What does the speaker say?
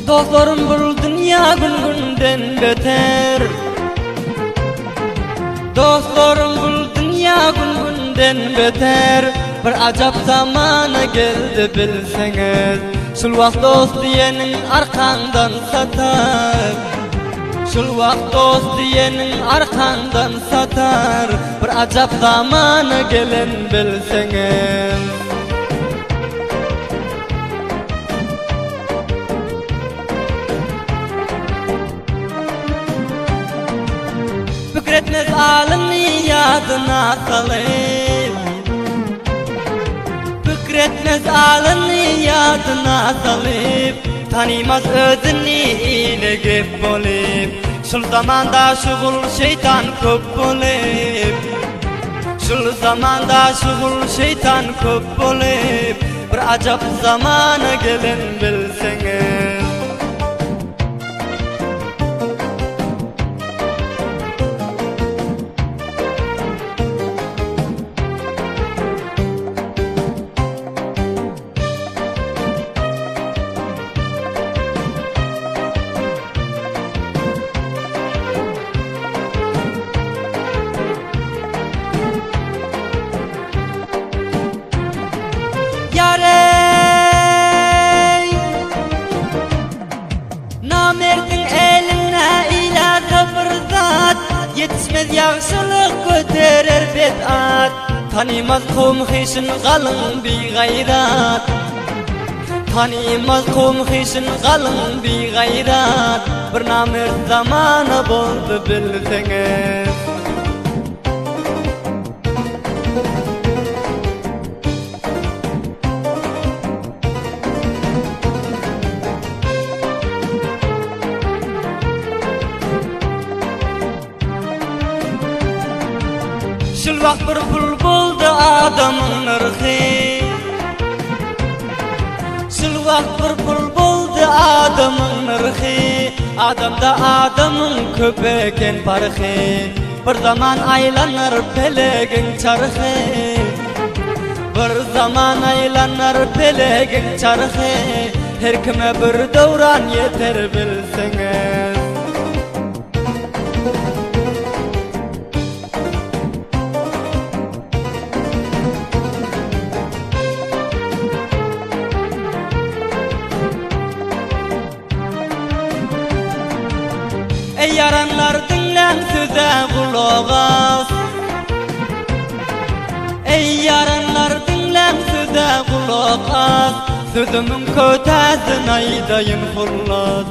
Dostlarım bu dünya gün günden beter. Dostlarım bu dünya gün günden beter. Bir acap zamana geldi bilseniz. Şul vakt dost diyenin arkandan satar. Şul vakt dost diyenin arkandan satar. Bir acap zamana gelen bilseniz. Fikretmez alını yadına salayım. Fikretmez alını yadına salayım. Tanımaz özünü ile gep bolip. Şul zamanda şugul şeytan köp bolip. Şul zamanda şugul şeytan köp bolip. Bir acap zamana gelen bilseniz. Yarey namerdin eline ilahi bir zat. Yetişmez yaxşılık göterer bed'at. Tanımaz kavm hişin qalın bir gayrat. Tanımaz kavm hişin qalın bir gayrat. Bir namerd zamanı boldu bilseniz. Şul vakt bir pul buldu adamın ırkı. Şul vakt bir pul buldu adamın ırkı. Adamda adamın köpeken parkı. Bir zaman aylanır pelegin çarkı. Bir zaman aylanır pelegin çarkı. Her kime bir devran yeter bilseniz. Ey yaranlar dinlen söze kulak as. Ey yaranlar dinlen söze kulak as. Sözümün kötesini aydayın fırlat.